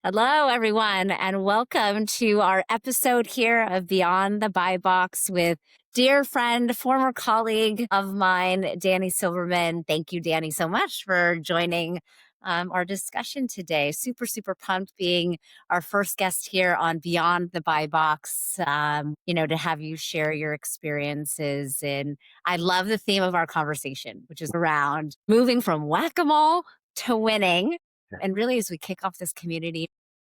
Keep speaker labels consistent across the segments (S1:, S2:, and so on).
S1: Hello, everyone, and welcome to our episode here of Beyond the Buy Box with dear friend, former colleague of mine, Danny Silverman. Thank you, Danny, so much for joining our discussion today. Super, super pumped being our first guest here on Beyond the Buy Box, to have you share your experiences. And I love the theme of our conversation, which is around moving from whack-a-mole to winning.
S2: Yeah.
S1: And really, as we kick off this community,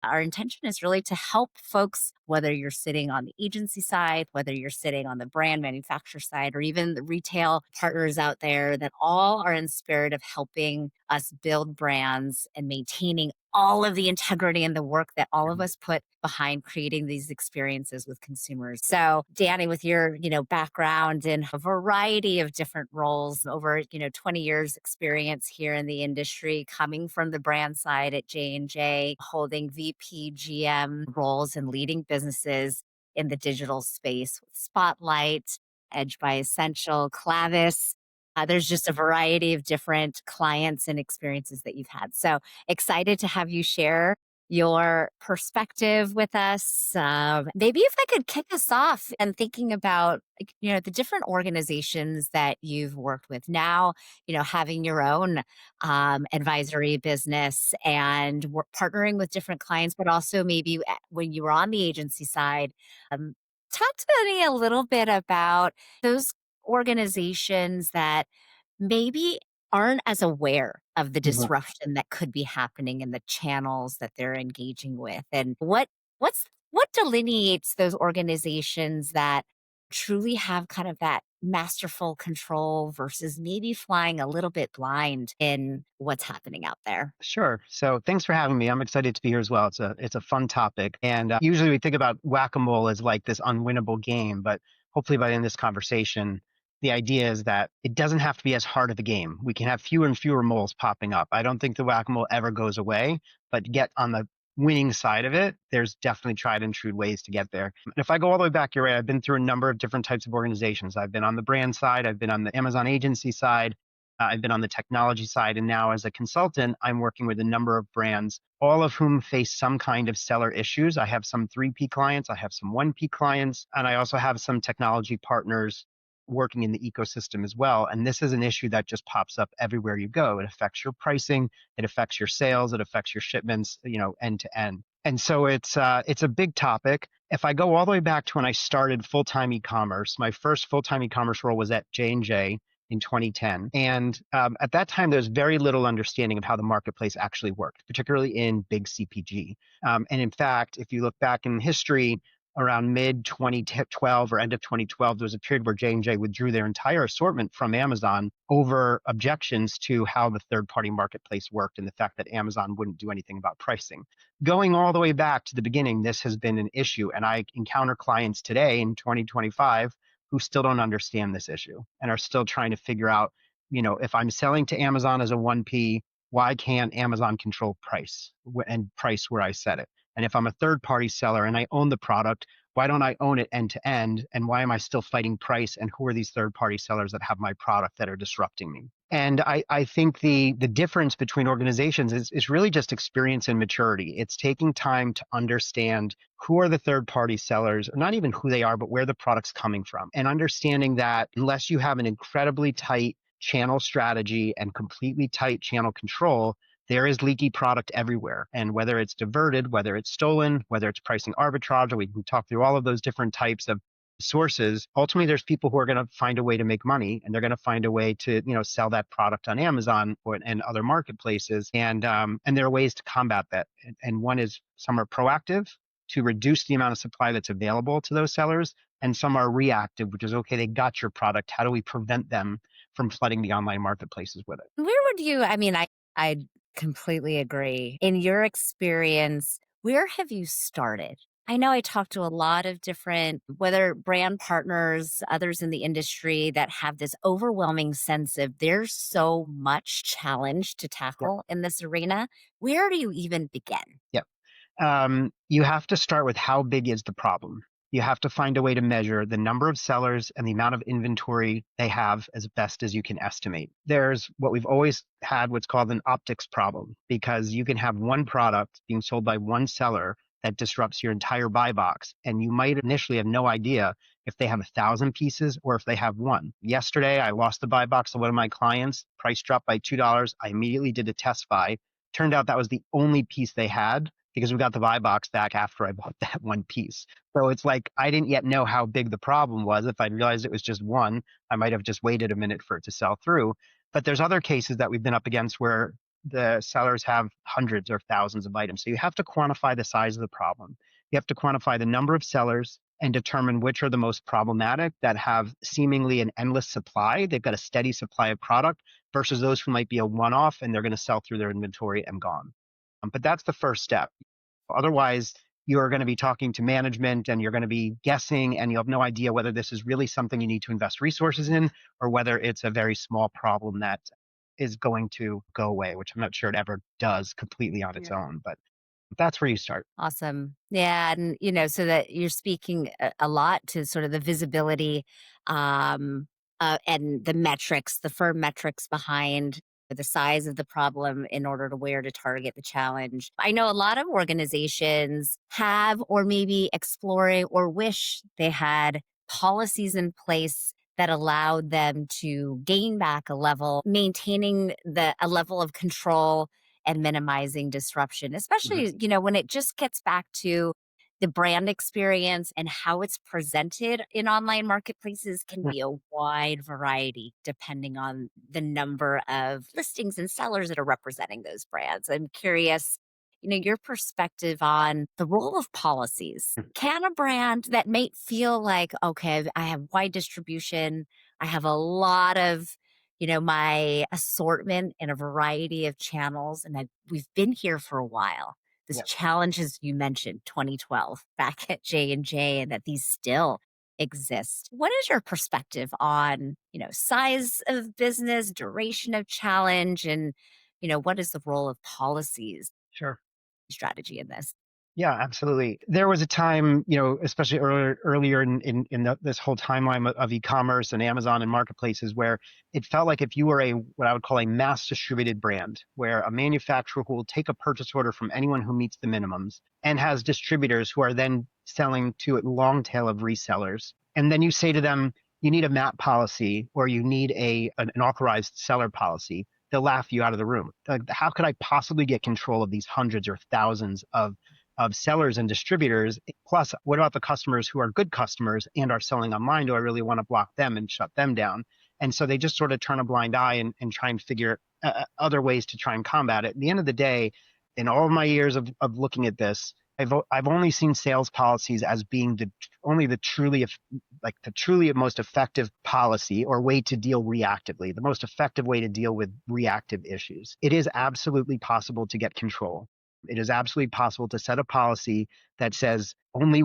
S1: our intention is really to help folks, whether you're sitting on the agency side, whether you're sitting on the brand manufacturer side, or even the retail partners out there, that all are in spirit of helping us build brands and maintaining all of the integrity and the work that all of us put behind creating these experiences with consumers. So, Danny, with your, background in a variety of different roles, over, 20 years experience here in the industry, coming from the brand side at J&J, holding VP GM roles and leading businesses in the digital space with Spotlight, Edge by Essential, Clavis. There's just a variety of different clients and experiences that you've had. So, excited to have you share your perspective with us. Maybe if I could kick us off and thinking about, the different organizations that you've worked with now, having your own advisory business and partnering with different clients, but also maybe when you were on the agency side. Talk to me a little bit about those organizations that maybe aren't as aware of the
S2: Mhm.
S1: disruption that could be happening in the channels that they're engaging with, and what delineates those organizations that truly have kind of that masterful control versus maybe flying a little bit blind in what's happening out there.
S2: Sure. So thanks for having me. I'm excited to be here as well. It's a fun topic, and usually we think about whack-a-mole as like this unwinnable game, but hopefully by the end of this conversation, the idea is that it doesn't have to be as hard of a game. We can have fewer and fewer moles popping up. I don't think the whack-a-mole ever goes away, but get on the winning side of it, there's definitely tried and true ways to get there. And if I go all the way back, you're right. I've been through a number of different types of organizations. I've been on the brand side. I've been on the Amazon agency side. I've been on the technology side, and now as a consultant, I'm working with a number of brands, all of whom face some kind of seller issues. I have some 3P clients, I have some 1P clients, and I also have some technology partners working in the ecosystem as well. And this is an issue that just pops up everywhere you go. It affects your pricing, it affects your sales, it affects your shipments, end to end. And so it's a big topic. If I go all the way back to when I started full-time e-commerce, my first full-time e-commerce role was at J&J in 2010. And at that time, there was very little understanding of how the marketplace actually worked, particularly in big CPG. And in fact, if you look back in history, around mid 2012 or end of 2012, there was a period where J&J withdrew their entire assortment from Amazon over objections to how the third-party marketplace worked and the fact that Amazon wouldn't do anything about pricing. Going all the way back to the beginning, this has been an issue. And I encounter clients today in 2025 who still don't understand this issue and are still trying to figure out, if I'm selling to Amazon as a 1P, why can't Amazon control price and price where I set it? And if I'm a third party seller and I own the product, why don't I own it end to end? And why am I still fighting price? And who are these third party sellers that have my product that are disrupting me? And I think the difference between organizations is really just experience and maturity. It's taking time to understand who are the third party sellers, or not even who they are, but where the product's coming from. And understanding that unless you have an incredibly tight channel strategy and completely tight channel control, there is leaky product everywhere. And whether it's diverted, whether it's stolen, whether it's pricing arbitrage, or we can talk through all of those different types of sources, ultimately there's people who are going to find a way to make money, and they're going to find a way to sell that product on Amazon and other marketplaces. And there are ways to combat that. And one is, some are proactive to reduce the amount of supply that's available to those sellers, and some are reactive, which is, okay, they got your product, how do we prevent them from flooding the online marketplaces with it?
S1: Where would you, I completely agree. In your experience, where have you started? I know I talked to a lot of different, whether brand partners, others in the industry that have this overwhelming sense of there's so much challenge to
S2: Yep.
S1: tackle in this arena. Where do you even begin?
S2: Yep. You have to start with, how big is the problem? You have to find a way to measure the number of sellers and the amount of inventory they have as best as you can estimate. There's what we've always had, what's called an optics problem, because you can have one product being sold by one seller that disrupts your entire buy box. And you might initially have no idea if they have 1,000 pieces or if they have one. Yesterday, I lost the buy box of one of my clients. Price dropped by $2. I immediately did a test buy. Turned out that was the only piece they had because we got the buy box back after I bought that one piece. So it's like I didn't yet know how big the problem was. If I'd realized it was just one, I might have just waited a minute for it to sell through. But there's other cases that we've been up against where the sellers have hundreds or thousands of items. So you have to quantify the size of the problem. You have to quantify the number of sellers and determine which are the most problematic that have seemingly an endless supply. They've got a steady supply of product versus those who might be a one off and they're going to sell through their inventory and gone. But that's the first step. Otherwise, you're going to be talking to management and you're going to be guessing and you'll have no idea whether this is really something you need to invest resources in or whether it's a very small problem that is going to go away, which I'm not sure it ever does completely on its
S3: Yeah.
S2: own. But that's where you start.
S1: Awesome. Yeah. And, so that you're speaking a lot to sort of the visibility um, and the metrics, the firm metrics behind the size of the problem in order to where to target the challenge. I know a lot of organizations have, or maybe exploring or wish they had policies in place that allowed them to gain back a level, maintaining a level of control and minimizing disruption,
S2: Mhm.
S1: especially, when it just gets back to the brand experience and how it's presented in online marketplaces can
S2: Yeah,
S1: be a wide variety depending on the number of listings and sellers that are representing those brands. I'm curious, your perspective on the role of policies.
S2: mhm.
S1: Can a brand that may feel like, okay, I have wide distribution, I have a lot of my assortment in a variety of channels, and we've been here for a while. This
S2: Yeah,
S1: challenge, as you mentioned, 2012 back at J&J, and that these still exist. What is your perspective on, size of business, duration of challenge, and, what is the role of policies
S2: sure.
S1: strategy in this?
S2: Yeah, absolutely. There was a time, especially earlier in this whole timeline of e-commerce and Amazon and marketplaces, where it felt like if you were what I would call a mass distributed brand, where a manufacturer who will take a purchase order from anyone who meets the minimums and has distributors who are then selling to a long tail of resellers, and then you say to them, you need a MAP policy or you need an authorized seller policy. They'll laugh you out of the room. Like, how could I possibly get control of these hundreds or thousands of sellers and distributors. Plus, what about the customers who are good customers and are selling online? Do I really want to block them and shut them down? And so they just sort of turn a blind eye and try and figure other ways to try and combat it. At the end of the day, in all of my years of looking at this, I've only seen sales policies as being the truly most effective policy or way to deal reactively, the most effective way to deal with reactive issues. It is absolutely possible to get control. It is absolutely possible to set a policy that says only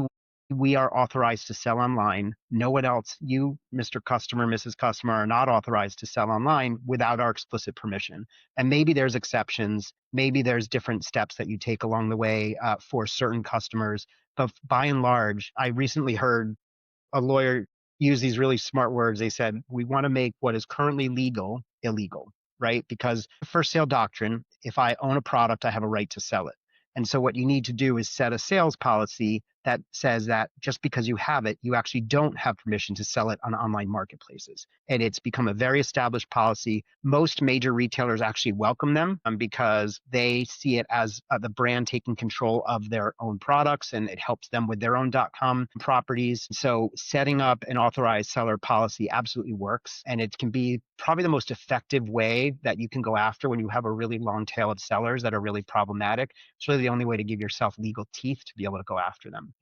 S2: we are authorized to sell online. No one else, you, Mr. Customer, Mrs. Customer, are not authorized to sell online without our explicit permission. And maybe there's exceptions. Maybe there's different steps that you take along the way for certain customers. But by and large, I recently heard a lawyer use these really smart words. They said, we want to make what is currently legal illegal, right? Because for sale doctrine, if I own a product, I have a right to sell it. And so what you need to do is set a sales policy that says that just because you have it, you actually don't have permission to sell it on online marketplaces. And it's become a very established policy. Most major retailers actually welcome them because they see it as the brand taking control of their own products and it helps them with their own .com properties. So setting up an authorized seller policy absolutely works. And it can be probably the most effective way that you can go after when you have a really long tail of sellers that are really problematic. It's really the only way to give yourself legal teeth to be able to go after them.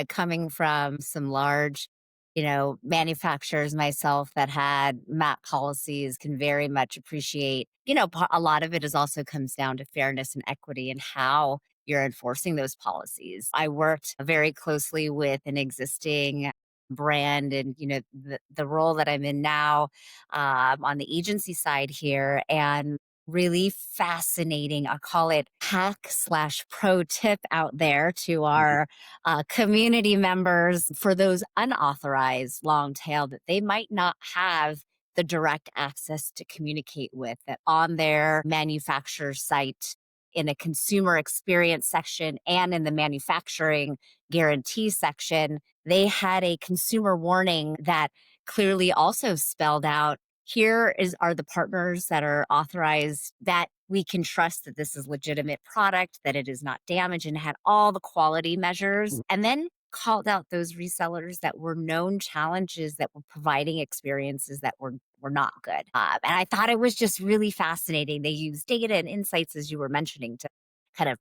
S1: Coming from some large, manufacturers myself that had MAP policies can very much appreciate, a lot of it is also comes down to fairness and equity and how you're enforcing those policies. I worked very closely with an existing brand and, the role that I'm in now on the agency side here. And really fascinating, I'll call it hack slash pro tip out there to
S2: Mhm.
S1: our community members for those unauthorized long tail that they might not have the direct access to communicate with, that on their manufacturer site in a consumer experience section and in the manufacturing guarantee section, they had a consumer warning that clearly also spelled out here are the partners that are authorized, that we can trust that this is legitimate product, that it is not damaged, and had all the quality measures, and then called out those resellers that were known challenges that were providing experiences that were not good. And I thought it was just really fascinating. They use data and insights, as you were mentioning, to kind of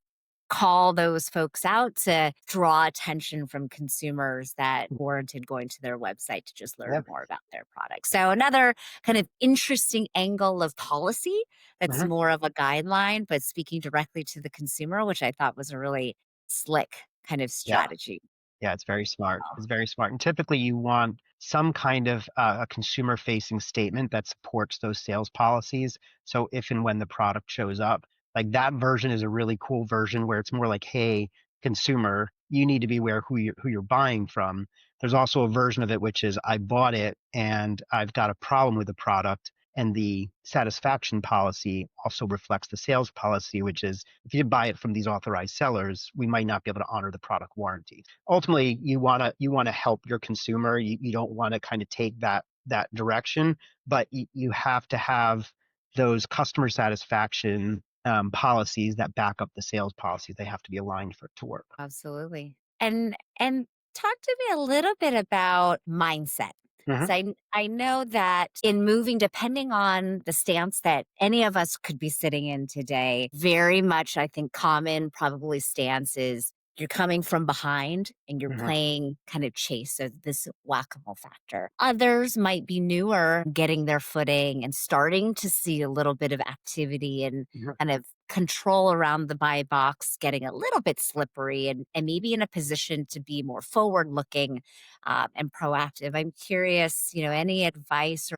S1: call those folks out to draw attention from consumers that warranted going to their website to just learn
S2: Yeah.
S1: more about their product. So another kind of interesting angle of policy that's
S2: Mhm.
S1: more of a guideline, but speaking directly to the consumer, which I thought was a really slick kind of
S2: Yeah.
S1: strategy.
S2: Yeah, it's very smart. It's very smart. And typically, you want some kind of a consumer facing statement that supports those sales policies. So, if and when the product shows up, like that version is a really cool version where it's more like, hey, consumer, you need to be aware who you're buying from. There's also a version of it which is, I bought it and I've got a problem with the product. And the satisfaction policy also reflects the sales policy, which is if you buy it from these authorized sellers, we might not be able to honor the product warranty. Ultimately, you want to help your consumer. You don't want to kind of take that direction, but you have to have those customer satisfaction policies that back up the sales policies. They have to be aligned for it to work.
S1: Absolutely. And talk to me a little bit about mindset.
S2: Hmm.
S1: So I know that in moving, depending on the stance that any of us could be sitting in today, very much I think common probably stance is you're coming from behind and you're
S2: Hmm.
S1: playing kind of chase. So this whack-a-mole factor. Others might be newer, getting their footing and starting to see a little bit of activity and
S2: Hmm.
S1: kind of control around the buy box getting a little bit slippery and maybe in a position to be more forward looking and proactive. I'm curious, any advice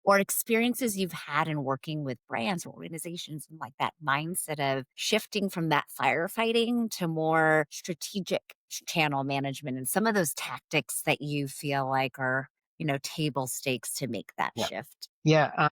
S1: or experiences you've had in working with brands or organizations and like that mindset of shifting from that firefighting to more strategic channel management and some of those tactics that you feel like are, table stakes to make that
S2: Yeah.
S1: shift.
S2: Yeah.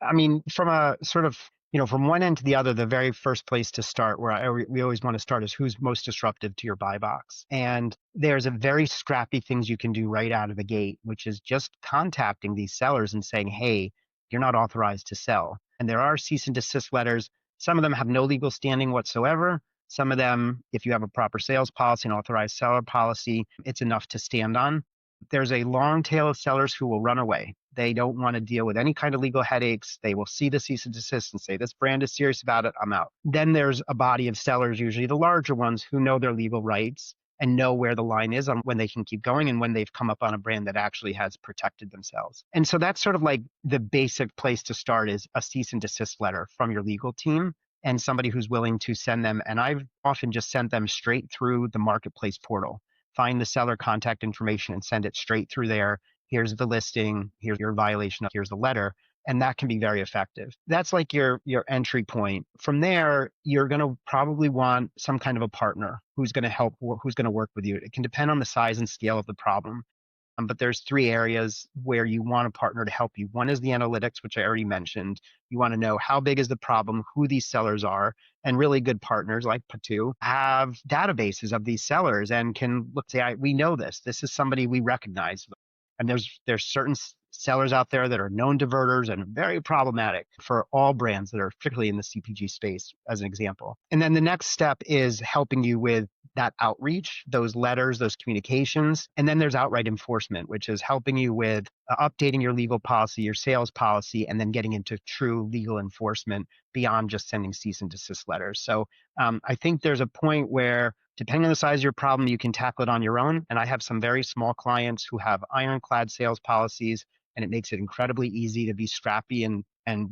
S2: I mean, from a sort of, from one end to the other, the very first place to start, where we always want to start, is who's most disruptive to your buy box. And there's a very scrappy things you can do right out of the gate, which is just contacting these sellers and saying, hey, you're not authorized to sell. And there are cease and desist letters. Some of them have no legal standing whatsoever. Some of them, if you have a proper sales policy, an authorized seller policy, it's enough to stand on. There's a long tail of sellers who will run away. They don't want to deal with any kind of legal headaches. They will see the cease and desist and say, this brand is serious about it. I'm out. Then there's a body of sellers, usually the larger ones, who know their legal rights and know where the line is on when they can keep going and when they've come up on a brand that actually has protected themselves. And so that's sort of like the basic place to start, is a cease and desist letter from your legal team and somebody who's willing to send them. And I've often just sent them straight through the marketplace portal. Find the seller contact information and send it straight through there. Here's the listing, here's your violation, here's the letter. And that can be very effective. That's like your entry point. From there, you're going to probably want some kind of a partner who's going to help, who's going to work with you. It can depend on the size and scale of the problem. But there's three areas where you want a partner to help you. One is the analytics, which I already mentioned. You want to know how big is the problem, who these sellers are, and really good partners like Patu have databases of these sellers and can look, say, we know this. This is somebody we recognize. And there's certain sellers out there that are known diverters and very problematic for all brands that are particularly in the CPG space, as an example. And then the next step is helping you with that outreach, those letters, those communications. And then there's outright enforcement, which is helping you with updating your legal policy, your sales policy, and then getting into true legal enforcement beyond just sending cease and desist letters. So I think there's a point where, depending on the size of your problem, you can tackle it on your own. And I have some very small clients who have ironclad sales policies, and it makes it incredibly easy to be scrappy and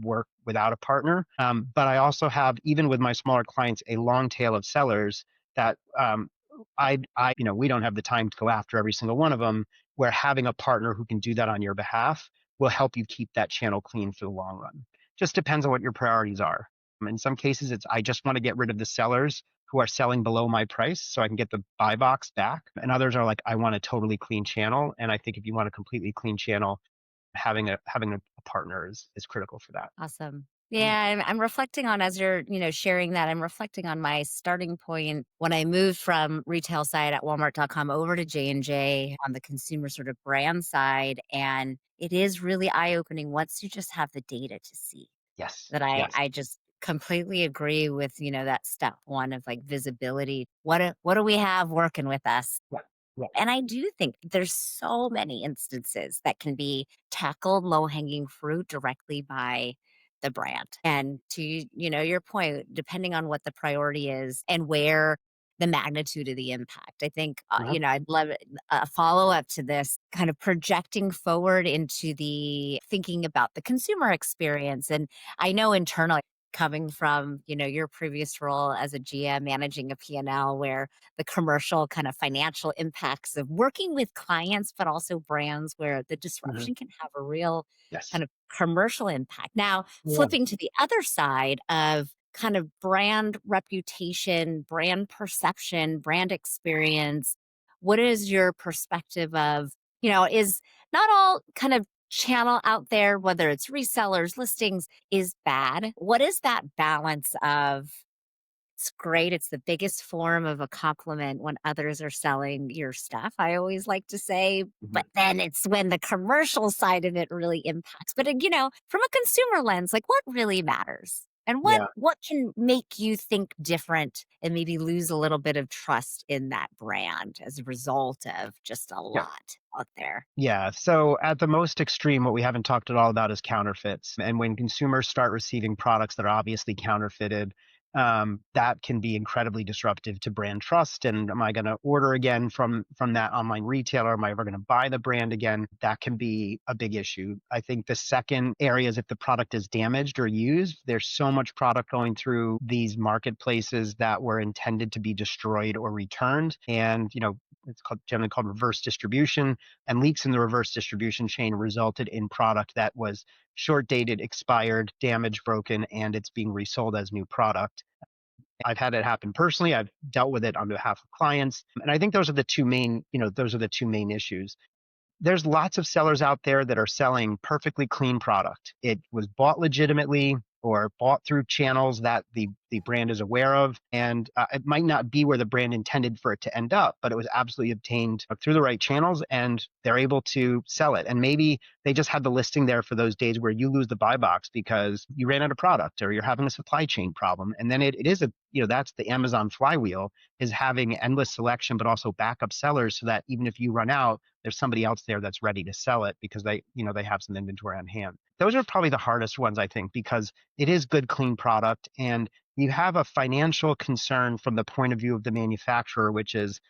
S2: work without a partner. But I also have, even with my smaller clients, a long tail of sellers that we don't have the time to go after every single one of them, where having a partner who can do that on your behalf will help you keep that channel clean for the long run. Just depends on what your priorities are. In some cases, it's I just want to get rid of the sellers who are selling below my price so I can get the buy box back. And others are like, I want a totally clean channel. And I think if you want a completely clean channel, having a partner is critical for that.
S1: Awesome. Yeah, I'm reflecting on as you're, sharing that, I'm reflecting on my starting point when I moved from retail side at Walmart.com over to J&J on the consumer sort of brand side. And it is really eye-opening once you just have the data to see
S2: Yes.
S1: that I
S2: Yes.
S1: I just completely agree with, that step one of like visibility. What do we have working with us?
S2: Yeah. Yeah.
S1: And I do think there's so many instances that can be tackled low hanging fruit directly by the brand. And to, your point, depending on what the priority is and where the magnitude of the impact, I think,
S2: Uh-huh.
S1: I'd love a follow up to this kind of projecting forward into the thinking about the consumer experience. And I know internally, coming from, your previous role as a GM managing a P&L where the commercial kind of financial impacts of working with clients, but also brands where the
S2: Mhm.
S1: disruption can have a real
S2: Yes.
S1: kind of commercial impact. Now,
S2: Yeah.
S1: flipping to the other side of kind of brand reputation, brand perception, brand experience, what is your perspective of, is not all kind of channel out there, whether it's resellers, listings, is bad? What is that balance of it's great. It's the biggest form of a compliment when others are selling your stuff, I always like to say.
S2: Mhm.
S1: But then it's when the commercial side of it really impacts. But, from a consumer lens, like what really matters? And what
S2: Yeah.
S1: what can make you think different and maybe lose a little bit of trust in that brand as a result of just a
S2: Yeah.
S1: lot out there?
S2: Yeah. So at the most extreme, what we haven't talked at all about is counterfeits. And when consumers start receiving products that are obviously counterfeited, that can be incredibly disruptive to brand trust. And am I going to order again from that online retailer? Am I ever going to buy the brand again? That can be a big issue. I think the second area is if the product is damaged or used. There's so much product going through these marketplaces that were intended to be destroyed or returned, and it's generally called reverse distribution, and leaks in the reverse distribution chain resulted in product that was short dated, expired, damaged, broken, and it's being resold as new product. I've had it happen personally. I've dealt with it on behalf of clients. And I think those are the two main issues. There's lots of sellers out there that are selling perfectly clean product. It was bought legitimately or bought through channels that the brand is aware of. And it might not be where the brand intended for it to end up, but it was absolutely obtained through the right channels and they're able to sell it. And maybe they just had the listing there for those days where you lose the buy box because you ran out of product or you're having a supply chain problem. And then it is that's the Amazon flywheel, is having endless selection, but also backup sellers so that even if you run out, there's somebody else there that's ready to sell it because they have some inventory on hand. Those are probably the hardest ones, I think, because it is good, clean product. And you have a financial concern from the point of view of the manufacturer, which is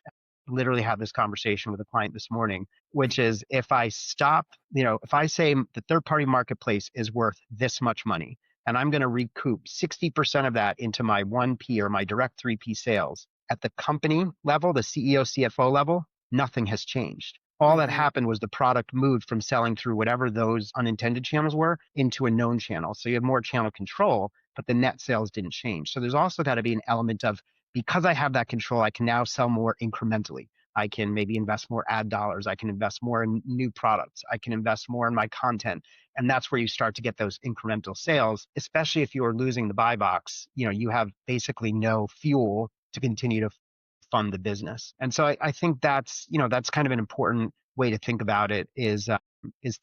S2: literally had this conversation with a client this morning, which is if I stop, if I say the third party marketplace is worth this much money and I'm going to recoup 60% of that into my 1P or my direct 3P sales at the company level, the CEO, CFO level, nothing has changed. All that
S1: Hmm.
S2: happened was the product moved from selling through whatever those unintended channels were into a known channel. So you have more channel control, but the net sales didn't change. So there's also got to be an element of because I have that control, I can now sell more incrementally. I can maybe invest more ad dollars. I can invest more in new products. I can invest more in my content. And that's where you start to get those incremental sales, especially if you are losing the buy box. You have basically no fuel to continue to fund the business. And so I think that's kind of an important way to think about it is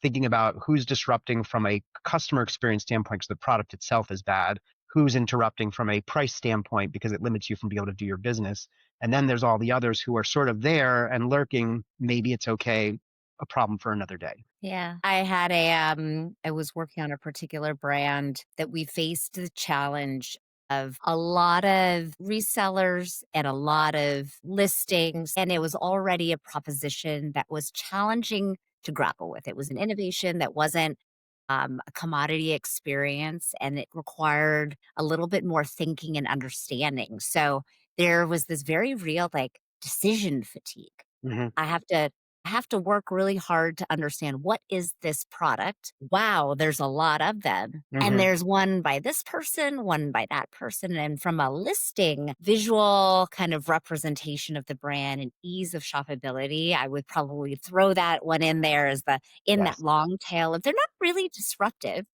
S2: thinking about who's disrupting from a customer experience standpoint because the product itself is bad, who's interrupting from a price standpoint because it limits you from being able to do your business. And then there's all the others who are sort of there and lurking. Maybe it's okay, a problem for another day.
S1: Yeah. I had I was working on a particular brand that we faced the challenge of a lot of resellers and a lot of listings. And it was already a proposition that was challenging to grapple with. It was an innovation that wasn't a commodity experience and it required a little bit more thinking and understanding. So there was this very real like decision fatigue.
S2: Hmm.
S1: I have to I have to work really hard to understand what is this product. Wow, there's a lot of them. And
S2: Hmm.
S1: there's one by this person, one by that person. And from a listing, visual kind of representation of the brand and ease of shoppability, I would probably throw that one in there as the in that
S2: Yes.
S1: long tail. If they're not really disruptive,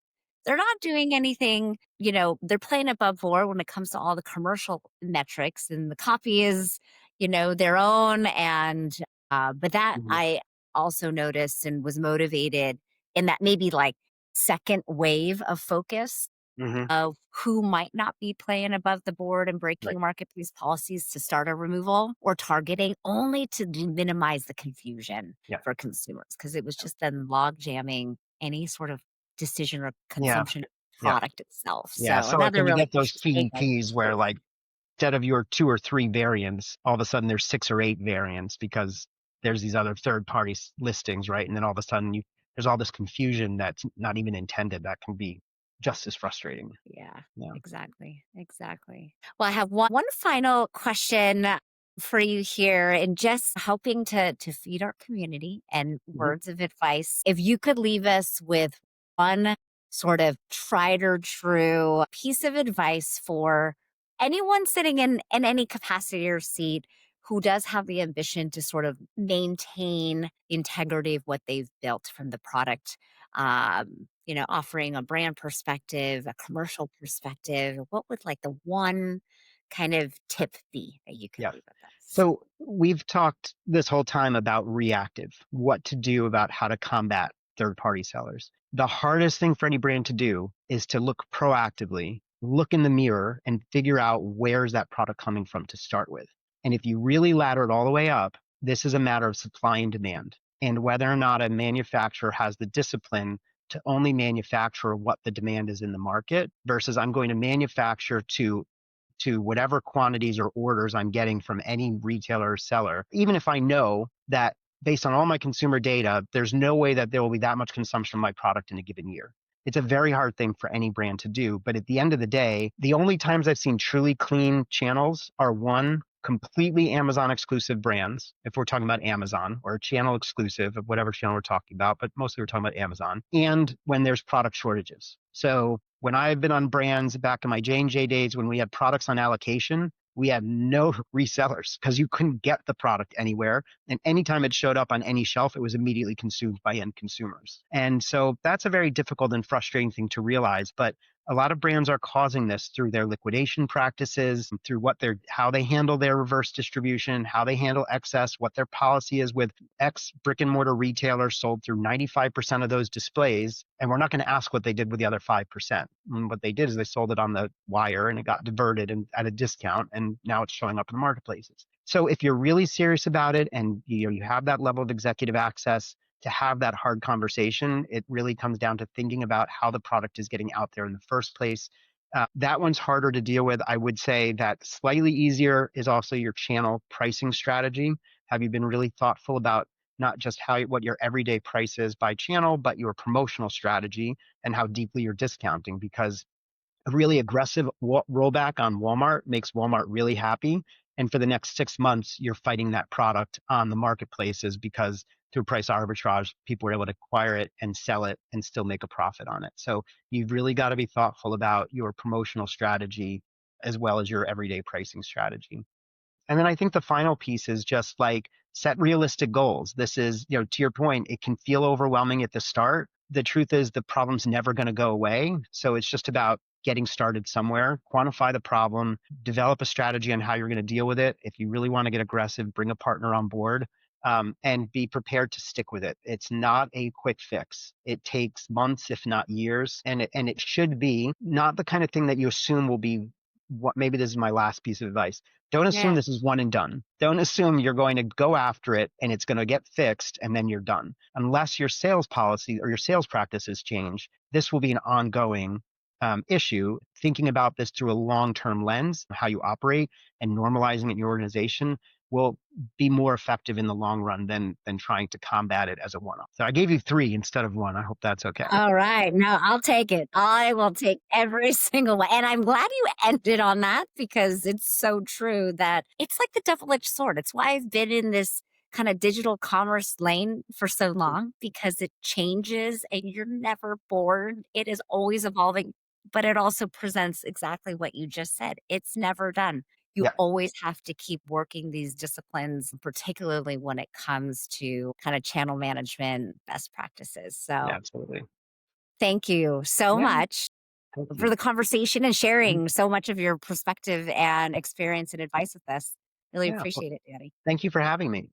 S1: they're not doing anything, they're playing above board when it comes to all the commercial metrics and the copy is, their own. And, but that
S2: Hmm.
S1: I also noticed and was motivated in that maybe like second wave of focus
S2: Hmm.
S1: of who might not be playing above the board and
S2: Right.
S1: breaking marketplace policies to start a removal or targeting only to minimize the confusion
S2: Yeah.
S1: for consumers because it was just then log jamming any sort of decision or
S2: Yeah.
S1: consumption of the
S2: Yeah.
S1: product itself.
S2: Yeah.
S1: So
S2: So like
S1: another
S2: when you
S1: really
S2: get those
S1: big one.
S2: CDPs where like instead of your two or three variants, all of a sudden there's six or eight variants because there's these other third party listings, right? And then all of a sudden there's all this confusion that's not even intended that can be just as frustrating.
S1: Yeah,
S2: Yeah.
S1: exactly. Exactly. Well, I have one final question for you here and just helping to feed our community and
S2: Hmm.
S1: words of advice. If you could leave us with one sort of tried or true piece of advice for anyone sitting in any capacity or seat who does have the ambition to sort of maintain the integrity of what they've built from the product, offering a brand perspective, a commercial perspective, what would like the one kind of tip be that you could
S2: Yeah.
S1: leave with us?
S2: So we've talked this whole time about reactive, what to do about how to combat third party sellers. The hardest thing for any brand to do is to look proactively, look in the mirror and figure out where's that product coming from to start with. And if you really ladder it all the way up, this is a matter of supply and demand and whether or not a manufacturer has the discipline to only manufacture what the demand is in the market versus I'm going to manufacture to whatever quantities or orders I'm getting from any retailer or seller, even if I know that based on all my consumer data, there's no way that there will be that much consumption of my product in a given year. It's a very hard thing for any brand to do. But at the end of the day, the only times I've seen truly clean channels are one, completely Amazon exclusive brands, if we're talking about Amazon, or a channel exclusive of whatever channel we're talking about, but mostly we're talking about Amazon, and when there's product shortages. So when I've been on brands back in my J&J days, when we had products on allocation, we had no resellers because you couldn't get the product anywhere. And anytime it showed up on any shelf, it was immediately consumed by end consumers. And so that's a very difficult and frustrating thing to realize. But a lot of brands are causing this through their liquidation practices, through how they handle their reverse distribution, how they handle excess, what their policy is with X brick and mortar retailer sold through 95% of those displays. And we're not going to ask what they did with the other 5%. And what they did is they sold it on the wire and it got diverted and at a discount. And now it's showing up in the marketplaces. So if you're really serious about it and you have that level of executive access, to have that hard conversation, it really comes down to thinking about how the product is getting out there in the first place. That one's harder to deal with. I would say that slightly easier is also your channel pricing strategy. Have you been really thoughtful about not just what your everyday price is by channel, but your promotional strategy and how deeply you're discounting? Because a really aggressive rollback on Walmart makes Walmart really happy. And for the next 6 months, you're fighting that product on the marketplaces because through price arbitrage, people are able to acquire it and sell it and still make a profit on it. So you've really got to be thoughtful about your promotional strategy as well as your everyday pricing strategy. And then I think the final piece is just like set realistic goals. This is, to your point, it can feel overwhelming at the start. The truth is the problem's never going to go away. So it's just about getting started somewhere, quantify the problem, develop a strategy on how you're going to deal with it. If you really want to get aggressive, bring a partner on board. And be prepared to stick with it. It's not a quick fix. It takes months, if not years, and it should be not the kind of thing that you assume will be what. Maybe this is my last piece of advice. Don't assume
S1: Yeah.
S2: this is one and done. Don't assume you're going to go after it and it's going to get fixed and then you're done. Unless your sales policy or your sales practices change, this will be an ongoing issue. Thinking about this through a long-term lens, how you operate and normalizing it in your organization will be more effective in the long run than trying to combat it as a one-off. So I gave you three instead of one. I hope that's okay.
S1: All right. No, I'll take it. I will take every single one. And I'm glad you ended on that because it's so true that it's like the double edged sword. It's why I've been in this kind of digital commerce lane for so
S2: Mhm.
S1: long because it changes and you're never bored. It is always evolving, but it also presents exactly what you just said. It's never done. You
S2: Yeah,
S1: always have to keep working these disciplines, particularly when it comes to kind of channel management best practices.
S2: yeah,
S1: So,
S2: absolutely.
S1: thank you so
S2: Yeah,
S1: much
S2: thank
S1: for
S2: you.
S1: the conversation and
S2: Mhm.
S1: sharing so much of your perspective and experience and advice with us. Really
S2: Yeah, well,
S1: appreciate it, Danny.
S2: thank you for having me.